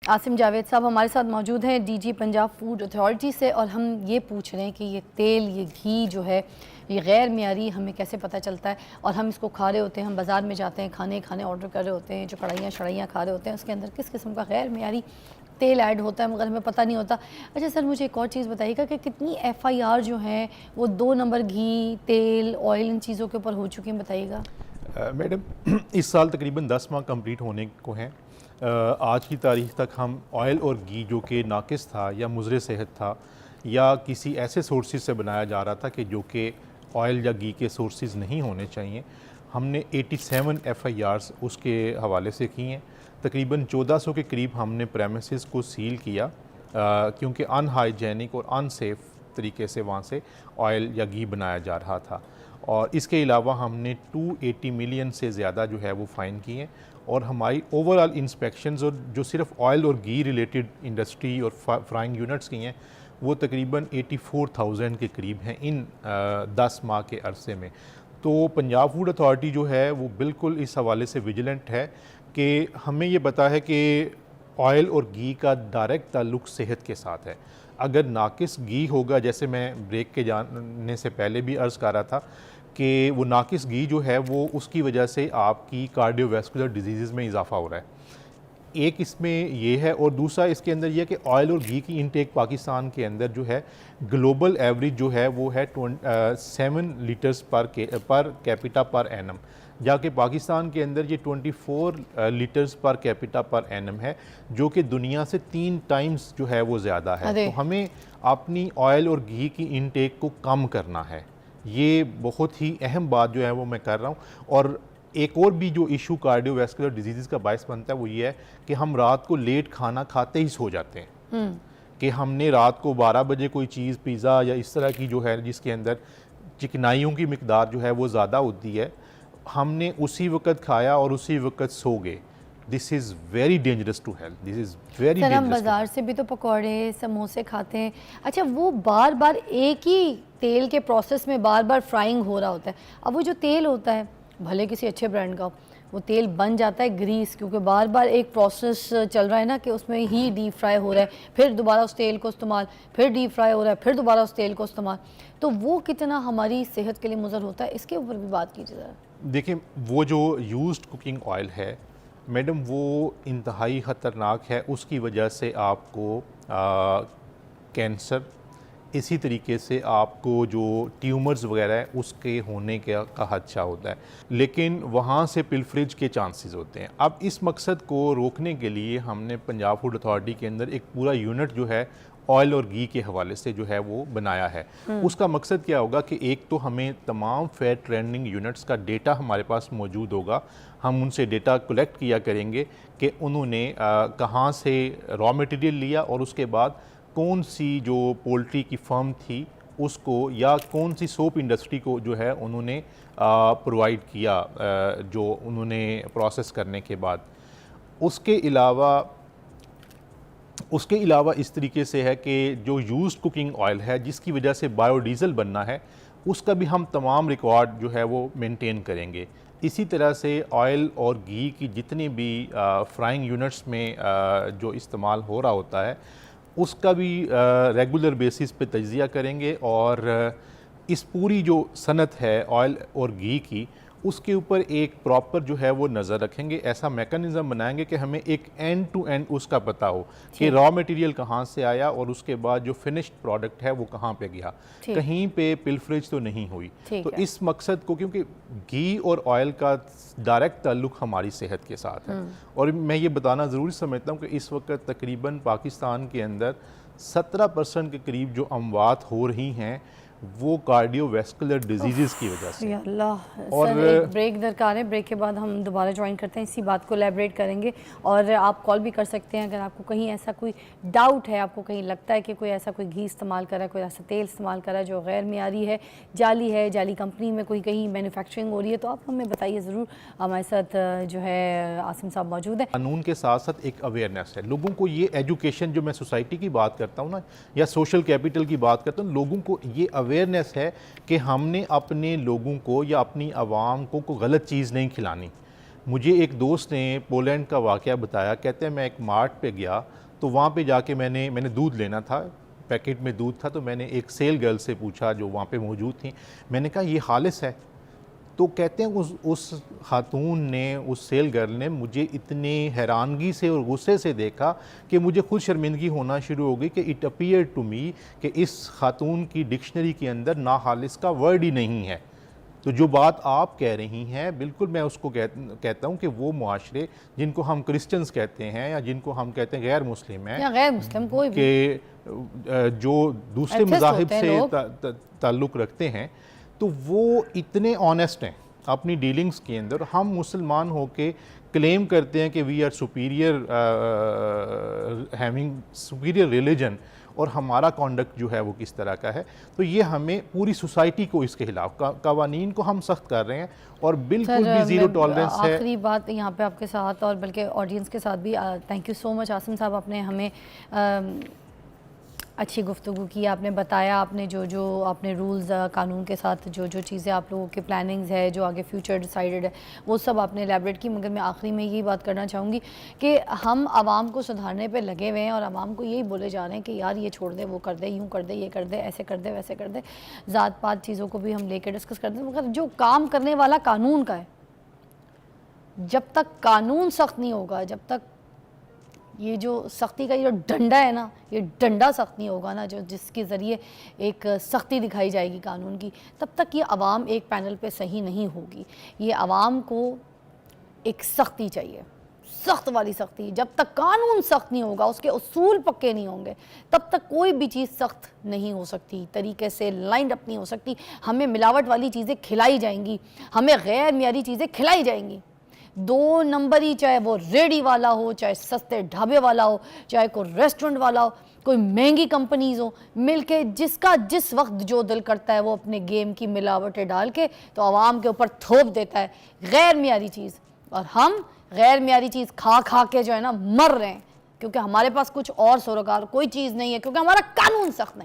आसिम जावेद साहब हमारे साथ मौजूद हैं, डीजी पंजाब फूड अथॉरिटी से, और हम ये पूछ रहे हैं कि ये तेल, ये घी जो है, ये गैर मियारी हमें कैसे पता चलता है? और हम इसको खा रहे होते हैं, हम बाज़ार में जाते हैं, खाने ऑर्डर कर रहे होते हैं, जो कढ़ाइयाँ शढ़ाइयाँ खा रहे होते हैं, उसके अंदर किस किस्म का गैर मियारी तेल ऐड होता है मगर हमें पता नहीं होता। अच्छा सर, मुझे एक और चीज़ बताइएगा कि कितनी FIR जो हैं वो 2 नंबर घी, तेल, ऑयल, इन चीज़ों के ऊपर हो चुकी हैं, बताइएगा। मैडम, इस साल तकरीबन 10 माह कंप्लीट होने को हैं। आज की तारीख तक हम ऑयल और घी जो कि नाकिस था या मुज़र सेहत था या किसी ऐसे सोर्सेज से बनाया जा रहा था कि जो कि ऑयल या घी के सोर्सेज नहीं होने चाहिए, हमने 87 FIRs उसके हवाले से की हैं। तकरीबन 1400 के करीब हमने प्रेमिसेस को सील किया क्योंकि अनहाइजेनिक और अनसेफ तरीके से वहाँ से ऑयल या घी बनाया जा रहा था। और इसके अलावा हमने 280 मिलियन से ज़्यादा जो है वो फ़ाइन किए हैं। और हमारी ओवरऑल इंस्पेक्शंस और जो सिर्फ ऑयल और घी रिलेटेड इंडस्ट्री और फ्राइंग यूनिट्स की हैं वो तकरीबन 84,000 के करीब हैं इन 10 माह के अरसे में। तो पंजाब फूड अथॉरिटी जो है वो बिल्कुल इस हवाले से विजिलेंट है कि हमें ये पता है कि ऑयल और घी का डायरेक्ट ताल्लुक़ सेहत के साथ है। अगर नाकिस घी होगा, जैसे मैं ब्रेक के जाने से पहले भी अर्ज़ कर रहा था कि वो नाकिस घी जो है वो उसकी वजह से आपकी कार्डियोवैस्कुलर डिजीज़ में इजाफा हो रहा है। एक इसमें ये है, और दूसरा इसके अंदर ये है कि ऑयल और घी की इनटेक पाकिस्तान के अंदर जो है ग्लोबल एवरेज जो है वो है 7 litres per capita per annum, जाके पाकिस्तान के अंदर ये 24 litres per capita per annum है, जो कि दुनिया से 3 टाइम्स जो है वो ज़्यादा है। तो हमें अपनी ऑयल और घी की इनटेक को कम करना है। ये बहुत ही अहम बात जो है वो मैं कर रहा हूँ। और एक और भी जो इशू कार्डियोवैस्कुलर डिजीज़ का बायस बनता है वो ये है कि हम रात को लेट खाना खाते ही सो जाते हैं। कि हमने रात को 12 बजे कोई चीज़, पिज़्ज़ा या इस तरह की जो है जिसके अंदर चिकनाइयों की मिकदार जो है वो ज़्यादा होती है, हमने उसी वक्त खाया और उसी वक्त सो गए। This is very dangerous to health, this is very sir, dangerous. हम बाज़ार से भी तो पकौड़े, समोसे खाते हैं। अच्छा, वो बार बार एक ही तेल के प्रोसेस में बार बार फ्राइंग हो रहा होता है। अब वो जो तेल होता है, भले किसी अच्छे ब्रांड का हो, वो तेल बन जाता है ग्रीस, क्योंकि बार बार एक प्रोसेस चल रहा है ना कि उसमें ही डीप फ्राई हो रहा है, फिर दोबारा उस तेल को इस्तेमाल, फिर डीप फ्राई हो रहा है, फिर दोबारा उस तेल को इस्तेमाल। तो वो कितना हमारी सेहत के लिए मुज़र होता है, इसके ऊपर भी बात कीजिए ज़रा। देखिए, वो जो यूज्ड कुकिंग ऑयल है मैडम, वो इंतहाई ख़तरनाक है। उसकी वजह से आपको कैंसर, इसी तरीके से आपको जो ट्यूमर्स वगैरह है उसके होने का खदशा होता है, लेकिन वहाँ से पिलफरेज के चांसेस होते हैं। अब इस मकसद को रोकने के लिए हमने पंजाब फूड अथॉरिटी के अंदर एक पूरा यूनिट जो है ऑयल और घी के हवाले से जो है वो बनाया है। उसका मकसद क्या होगा कि एक तो हमें तमाम फेयर ट्रेंडिंग यूनिट्स का डेटा हमारे पास मौजूद होगा, हम उनसे डेटा कलेक्ट किया करेंगे कि उन्होंने कहाँ से रॉ मटेरियल लिया और उसके बाद कौन सी जो पोल्ट्री की फर्म थी उसको, या कौन सी सोप इंडस्ट्री को जो है उन्होंने प्रोवाइड किया जो उन्होंने प्रोसेस करने के बाद। उसके अलावा इस तरीके से है कि जो यूज्ड कुकिंग ऑयल है जिसकी वजह से बायोडीज़ल बनना है, उसका भी हम तमाम रिकॉर्ड जो है वो मेंटेन करेंगे। इसी तरह से ऑयल और घी की जितनी भी फ्राइंग यूनिट्स में जो इस्तेमाल हो रहा होता है उसका भी रेगुलर बेसिस पे तज्ज़िया करेंगे, और इस पूरी जो सनत है ऑयल और घी की, उसके ऊपर एक प्रॉपर जो है वो नज़र रखेंगे। ऐसा मेकनिज़म बनाएंगे कि हमें एक एंड टू एंड उसका पता हो कि रॉ मटेरियल कहाँ से आया और उसके बाद जो फिनिश्ड प्रोडक्ट है वो कहाँ पे गया, कहीं पे पिलफरेज तो नहीं हुई। तो इस मकसद को, क्योंकि घी और ऑयल का डायरेक्ट ताल्लुक़ हमारी सेहत के साथ है, और मैं ये बताना ज़रूरी समझता हूँ कि इस वक्त तकरीबन पाकिस्तान के अंदर 17% के करीब जो अमवात हो रही हैं वो कार्डियोवैस्कुलर डिजीज़ की वजह से। अल्लाह। और सर, एक ब्रेक दरकार है, ब्रेक के बाद हम दोबारा ज्वाइन करते हैं, इसी बात को एलैबोरेट करेंगे। और आप कॉल भी कर सकते हैं अगर आपको कहीं ऐसा कोई डाउट है, आपको कहीं लगता है कि कोई ऐसा कोई घी इस्तेमाल कर रहा है, कोई ऐसा तेल इस्तेमाल कर रहा है जो गैर मियारी है, जाली कंपनी में कोई कहीं मैन्युफैक्चरिंग हो रही है, तो आप हमें बताइए ज़रूर। हमारे साथ जो है आसिम साहब मौजूद है। कानून के साथ साथ एक अवेयरनेस है लोगों को, ये एजुकेशन जो मैं सोसाइटी की बात करता हूँ ना, या सोशल कैपिटल की बात करता हूँ, लोगों को ये अवेयरनेस है कि हमने अपने लोगों को या अपनी आवाम को गलत चीज़ नहीं खिलानी। मुझे एक दोस्त ने पोलैंड का वाक़या बताया, कहते हैं मैं एक मार्ट पे गया तो वहाँ पे जाके मैंने दूध लेना था, पैकेट में दूध था, तो मैंने एक सेल गर्ल से पूछा जो वहाँ पे मौजूद थी, मैंने कहा ये खालिस है? तो कहते हैं उस खातून ने, उस सेल गर्ल ने मुझे इतनी हैरानगी से और गुस्से से देखा कि मुझे खुद शर्मिंदगी होना शुरू हो गई कि इट अपीयर टू मी कि इस खातून की डिक्शनरी के अंदर ना खालिस का वर्ड ही नहीं है। तो जो बात आप कह रही हैं, बिल्कुल मैं उसको कहता हूँ कि वो मुआशरे जिनको हम क्रिश्चियंस कहते हैं या जिनको हम कहते हैं गैर मुस्लिम हैं या गैर मुस्लिम कोई भी कि जो दूसरे Atheist मज़ाहिब होते हैं से लोग। ताल्लुक़ रखते हैं, तो वो इतने ऑनेस्ट हैं अपनी डीलिंग्स के अंदर। हम मुसलमान होके क्लेम करते हैं कि we are superior, having superior religion, और हमारा कॉन्डक्ट जो है वो किस तरह का है। तो ये हमें पूरी सोसाइटी को इसके खिलाफ कवानीन को हम सख्त कर रहे हैं और बिल्कुल भी ज़ीरो टॉलरेंस है। आखिरी बात यहाँ पे आपके साथ और बल्कि ऑडियंस के साथ भी, thank you so much Asim साहब, आपने हमें अच्छी गुफ्तगू की, आपने बताया, आपने जो आपने रूल्स कानून के साथ जो चीज़ें आप लोगों की प्लानिंग्स है, जो आगे फ्यूचर डिसाइडेड है, वो सब आपने एलैबोरेट की। मगर मैं आखिरी में यही बात करना चाहूँगी कि हम आवाम को सुधारने पे लगे हुए हैं और आवाम को यही बोले जा रहे हैं कि यार ये छोड़ दे, वो कर दे, यूँ कर दे, ये कर दे, ऐसे कर दे, वैसे कर दे, ज़ात पात चीज़ों को भी हम लेकर डिस्कस करते हैं। मगर जो काम करने वाला कानून का है, जब तक कानून सख्त नहीं होगा, जब तक ये जो सख्ती का ये डंडा है ना, ये डंडा सख्त नहीं होगा ना, जो जिसके ज़रिए एक सख्ती दिखाई जाएगी कानून की, तब तक ये आवाम एक पैनल पे सही नहीं होगी। ये आवाम को एक सख्ती चाहिए, सख्त वाली सख्ती। जब तक कानून सख्त नहीं होगा, उसके उसूल पक्के नहीं होंगे, तब तक कोई भी चीज़ सख्त नहीं हो सकती, तरीके से लाइंड अप नहीं हो सकती। हमें मिलावट वाली चीज़ें खिलाई जाएंगी, हमें गैर मियारी चीज़ें खिलाई जाएंगी। 2 नंबरी, चाहे वो रेडी वाला हो, चाहे सस्ते ढाबे वाला हो, चाहे कोई रेस्टोरेंट वाला हो, कोई महंगी कंपनीज हो, मिलके जिसका जिस वक्त जो दिल करता है वो अपने गेम की मिलावटें डाल के तो आवाम के ऊपर थोप देता है गैर मियारी चीज़। और हम गैर मियारी चीज़ खा खा के जो है ना मर रहे हैं, क्योंकि हमारे पास कुछ और सरोकार कोई चीज़ नहीं है, क्योंकि हमारा कानून सख्त नहीं।